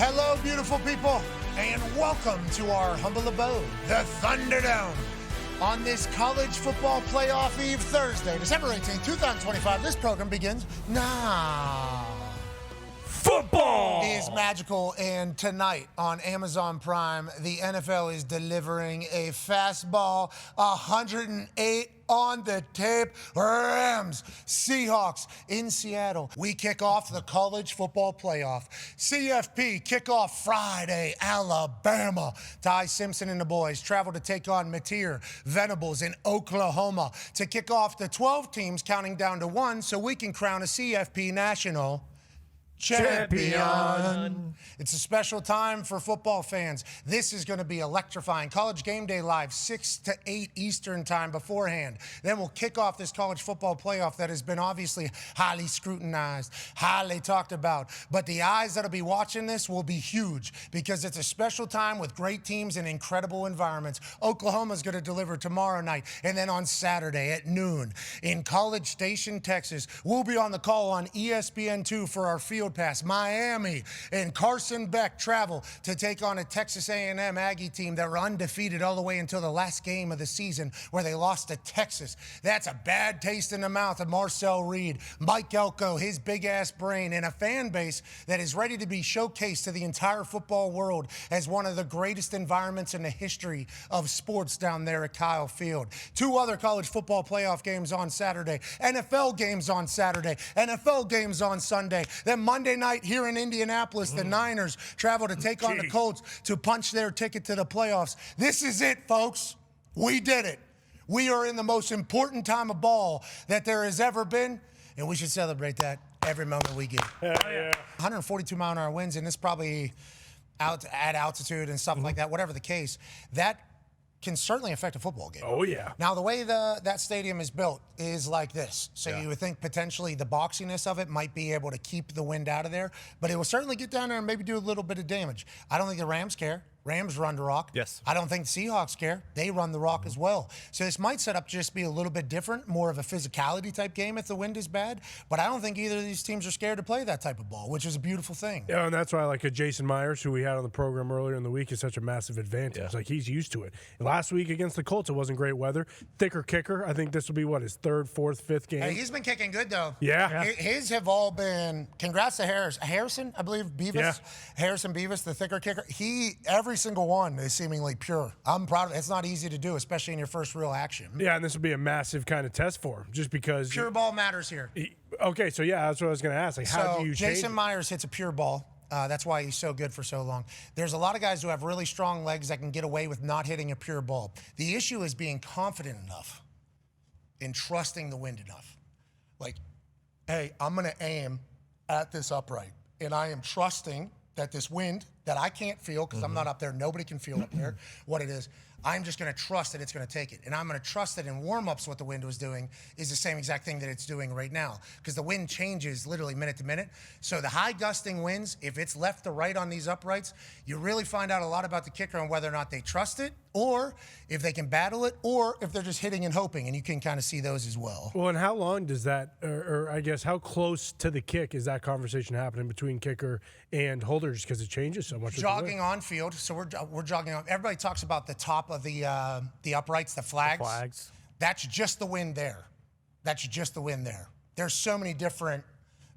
Hello, beautiful people, and welcome to our humble abode, the Thunderdome. On this college football playoff eve Thursday, December 18th, 2025, this program begins now. Football Is magical, and tonight on Amazon Prime, the NFL is delivering a fastball, 108 on the tape. Rams, Seahawks in Seattle. We kick off the college football playoff. CFP kickoff Friday, Alabama. Ty Simpson and the boys travel to take on Mateer Venables in Oklahoma to kick off the 12 teams counting down to one so we can crown a CFP national champion. It's a special time for football fans. This is going to be electrifying. College Game Day live 6 to 8 Eastern time beforehand. Then we'll kick off this college football playoff that has been obviously highly scrutinized, highly talked about. But the eyes that'll be watching this will be huge because it's a special time with great teams and incredible environments. Oklahoma's going to deliver tomorrow night. And then on Saturday at noon in College Station, Texas, we'll be on the call on ESPN2 for our field pass. Miami and Carson Beck travel to take on a Texas A&M Aggie team that were undefeated all the way until the last game of the season where they lost to Texas. That's a bad taste in the mouth of Marcel Reed, Mike Elko, his big-ass brain, and a fan base that is ready to be showcased to the entire football world as one of the greatest environments in the history of sports down there at Kyle Field. 2 other college football playoff games on Saturday, NFL games on Saturday, NFL games on Sunday. Then Monday night here in Indianapolis, the Niners travel to take on the Colts to punch their ticket to the playoffs. This is it, folks. We did it. We are in the most important time of ball that there has ever been, and we should celebrate that every moment we get. Yeah. 142 mile an hour winds, and this probably out at altitude and stuff like that, whatever the case, that can certainly affect a football game. Oh, yeah. Now, the way that stadium is built is like this. So you would think potentially the boxiness of it might be able to keep the wind out of there, but it will certainly get down there and maybe do a little bit of damage. I don't think the Rams care. Rams run the rock. Yes. I don't think the Seahawks care. They run the rock as well. So this might set up just be a little bit different, more of a physicality type game if the wind is bad. But I don't think either of these teams are scared to play that type of ball, which is a beautiful thing. Yeah, and that's why like a Jason Myers, who we had on the program earlier in the week, is such a massive advantage. Yeah. Like he's used to it. Last week against the Colts, it wasn't great weather. Thicker kicker. I think this will be his 3rd, 4th, 5th game. Hey, he's been kicking good though. Yeah. His have all been. Congrats to Harrison, I believe Beavis. Yeah. Harrison Beavis, the thicker kicker. Every single one is seemingly pure. I'm proud of it. It's not easy to do, especially in your first real action. Yeah, and this will be a massive kind of test for him, just because pure ball matters here. Okay, so yeah, that's what I was going to ask. Like, how do you change Jason Myers hits a pure ball. That's why he's so good for so long. There's a lot of guys who have really strong legs that can get away with not hitting a pure ball. The issue is being confident enough and trusting the wind enough. Like, hey, I'm going to aim at this upright, and I am trusting that this wind that I can't feel because I'm not up there, nobody can feel up there what it is. I'm just going to trust that it's going to take it. And I'm going to trust that in warm-ups what the wind was doing is the same exact thing that it's doing right now because the wind changes literally minute to minute. So the high gusting winds, if it's left to right on these uprights, you really find out a lot about the kicker and whether or not they trust it or if they can battle it or if they're just hitting and hoping, and you can kind of see those as well. Well, and how long does that, or I guess how close to the kick is that conversation happening between kicker and holders because it changes so much? Jogging on field, so we're jogging on. Everybody talks about the top of the uprights, the flags. That's just the wind there. There's so many different.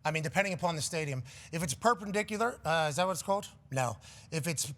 I mean, depending upon the stadium, if it's perpendicular, is that what it's called? No. If it's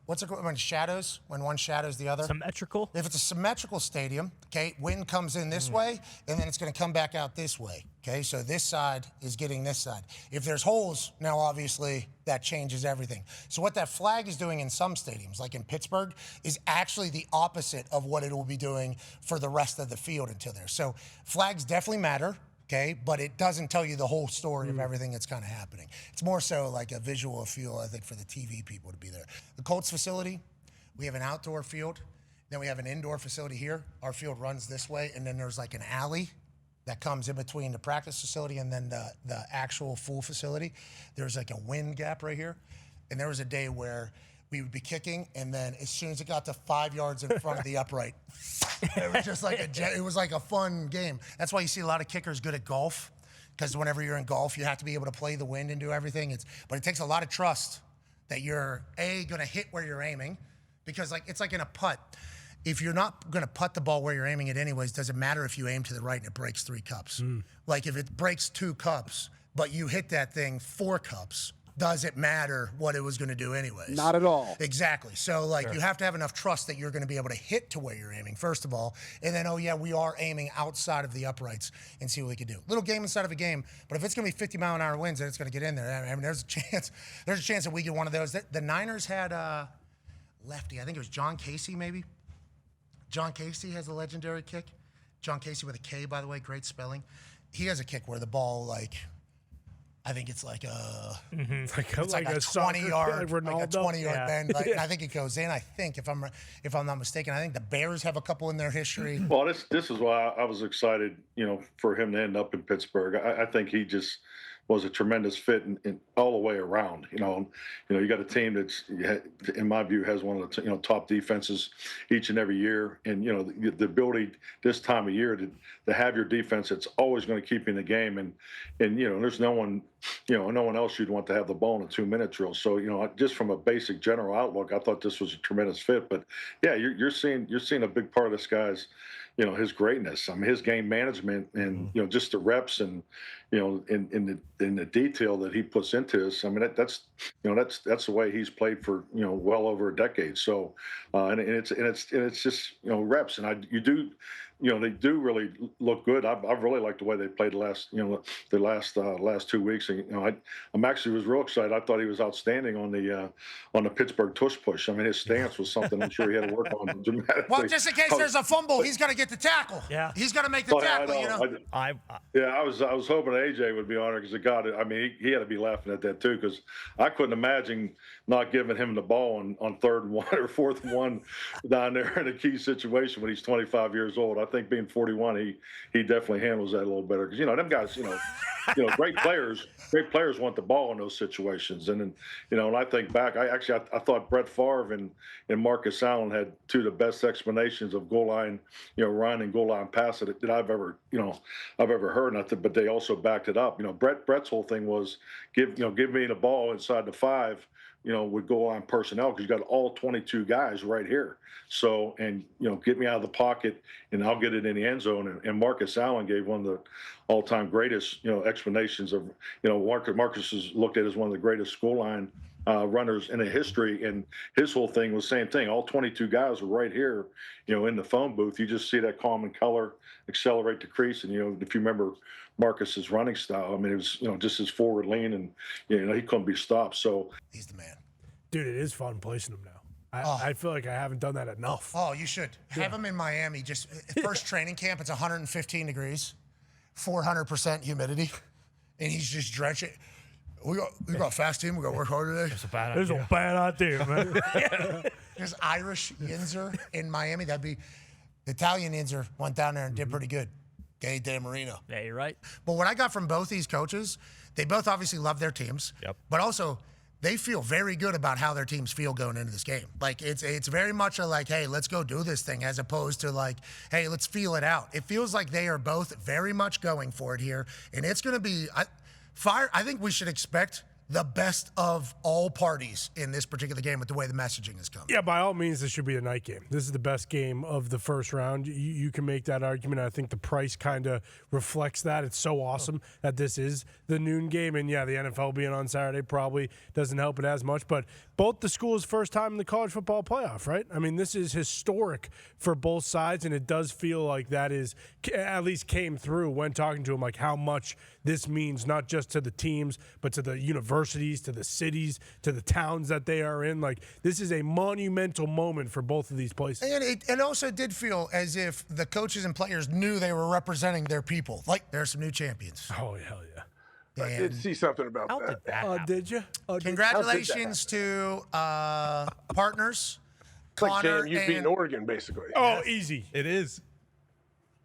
what's it called when shadows? When one shadows the other? Symmetrical. If it's a symmetrical stadium, okay, wind comes in this way, and then it's going to come back out this way. Okay, so this side is getting this side. If there's holes, now obviously that changes everything. So what that flag is doing in some stadiums, like in Pittsburgh, is actually the opposite of what it will be doing for the rest of the field until there. So flags definitely matter. Okay, but it doesn't tell you the whole story of everything that's kind of happening. It's more so like a visual feel, I think, for the TV people to be there. The Colts facility, we have an outdoor field. Then we have an indoor facility here. Our field runs this way, and then there's like an alley that comes in between the practice facility and then the actual full facility. There's like a wind gap right here. And there was a day where we would be kicking, and then as soon as it got to 5 yards in front of the upright, it was just like a fun game. That's why you see a lot of kickers good at golf, because whenever you're in golf, you have to be able to play the wind and do everything. But it takes a lot of trust that you're going to hit where you're aiming, because it's like in a putt. If you're not going to putt the ball where you're aiming it anyways, does it matter if you aim to the right and it breaks 3 cups? Like if it breaks 2 cups, but you hit that thing 4 cups, does it matter what it was going to do anyways? Not at all. Exactly. So, you have to have enough trust that you're going to be able to hit to where you're aiming, first of all. And then, we are aiming outside of the uprights and see what we can do. Little game inside of a game, but if it's going to be 50-mile-an-hour winds, then it's going to get in there. I mean, there's a chance that we get one of those. The Niners had lefty. I think it was John Casey, maybe. John Casey has a legendary kick. John Casey with a K, by the way, great spelling. He has a kick where the ball, I think it's like a It's like a 20-yard, bend. Yeah. I think it goes in. I think if I'm not mistaken, I think the Bears have a couple in their history. Well, this is why I was excited, for him to end up in Pittsburgh. I think he just was a tremendous fit in all the way around. You got a team that's, in my view, has one of the top defenses each and every year, and the ability this time of year to have your defense that's always going to keep you in the game, and there's no one else you'd want to have the ball in a 2-minute drill. So just from a basic general outlook, I thought this was a tremendous fit. But yeah, you're seeing a big part of this guy's his greatness. I mean, his game management and just the reps and in the detail that he puts into this. I mean, that's the way he's played for well over a decade. So and it's just reps, and they do really look good. I've really liked the way they played the last 2 weeks. And I'm actually was real excited. I thought he was outstanding on the Pittsburgh tush push. I mean, his stance was something I'm sure he had to work on dramatically. Well, just in case there's a fumble, he's got to get the tackle. Yeah, he's got to make the tackle. I was hoping AJ would be on it because he had to be laughing at that too, because I couldn't imagine not giving him the ball on 3rd and 1 or 4th and 1 down there in a key situation when he's 25 years old. I think being 41, he definitely handles that a little better, because them guys, great players want the ball in those situations. And then, and I think back, I thought Brett Favre and Marcus Allen had 2 of the best explanations of goal line, run and goal line pass that I've ever heard. But they also backed it up. Brett's whole thing was give me the ball inside the 5. Would go on personnel, because you got all 22 guys right here. So, and, get me out of the pocket and I'll get it in the end zone. And Marcus Allen gave one of the all-time greatest, explanations of, Marcus is looked at as one of the greatest goal line runners in the history. And his whole thing was the same thing. All 22 guys were right here, in the phone booth. You just see that calm and color accelerate the crease. And, if you remember Marcus's running style, I mean, it was, just his forward lean, and, he couldn't be stopped. So he's the man. Dude, it is fun placing him now. I feel like I haven't done that enough. Oh, you should. Have him in Miami. Just first training camp, it's 115 degrees, 400% humidity, and he's just drenching. We got a fast team. We got to work hard today. It's a bad There's a bad idea, man. There's Irish Yinzer in Miami. That'd be Italian Yinzer went down there and did pretty good. Gay Dan Marino. Yeah, you're right. But what I got from both these coaches, they both obviously love their teams. Yep. But also, they feel very good about how their teams feel going into this game. It's very much hey, let's go do this thing, as opposed to hey, let's feel it out. It feels like they are both very much going for it here, and it's going to be fire. I think we should expect the best of all parties in this particular game with the way the messaging has come. Yeah, by all means, this should be a night game. This is the best game of the first round. You can make that argument. I think the price kind of reflects that. It's so awesome that this is the noon game. And, yeah, the NFL being on Saturday probably doesn't help it as much. But both the schools' first time in the college football playoff, right? I mean, this is historic for both sides, and it does feel like that is at least came through when talking to them, how much this means not just to the teams, but to the universities, to the cities, to the towns that they are in. This is a monumental moment for both of these places. And it also did feel as if the coaches and players knew they were representing their people. There are some new champions. Oh, hell yeah. I did see something about How that. did that happen? Did you? Congratulations to partners. It's like Connor JMU beating Oregon, basically. Oh, easy. It is.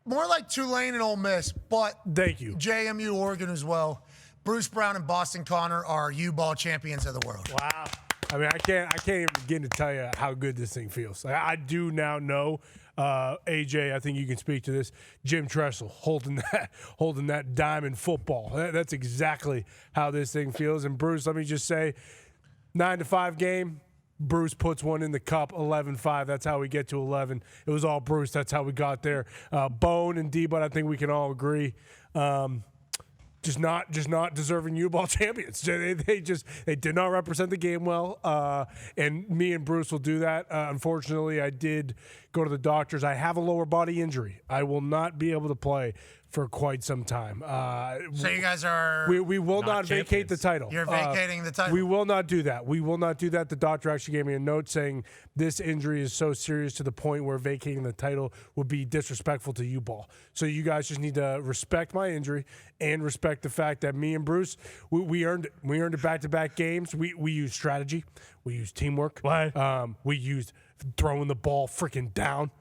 More like Tulane and Ole Miss, but Thank you. JMU, Oregon as well. Bruce Brown and Boston Connor are U-Ball champions of the world. Wow. I mean, I can't even begin to tell you how good this thing feels. I do now know, AJ, I think you can speak to this, Jim Tressel holding that diamond football. That's exactly how this thing feels. And Bruce, let me just say, 9-5 game. Bruce puts one in the cup, 11-5. That's how we get to 11. It was all Bruce. That's how we got there. Bone and D-Bud, I think we can all agree. Just not deserving U-Ball champions. They did not represent the game well, and me and Bruce will do that. Unfortunately, I did go to the doctors. I have a lower body injury. I will not be able to play for quite some time. So you guys are... We will not vacate the title. You're vacating the title. We will not do that. We will not do that. The doctor actually gave me a note saying this injury is so serious to the point where vacating the title would be disrespectful to U-Ball. So you guys just need to respect my injury and respect the fact that me and Bruce, we earned it. We earned it back-to-back games. We used strategy. We used teamwork. What? We used throwing the ball freaking down.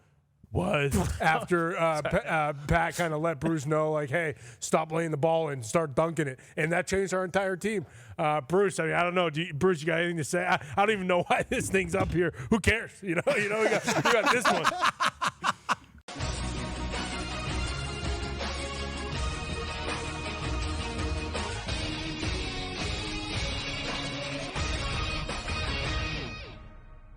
What? After Pat kind of let Bruce know, like, hey, stop laying the ball and start dunking it. And that changed our entire team. Bruce, I mean, I don't know. Bruce, you got anything to say? I don't even know why this thing's up here. Who cares? We got this one.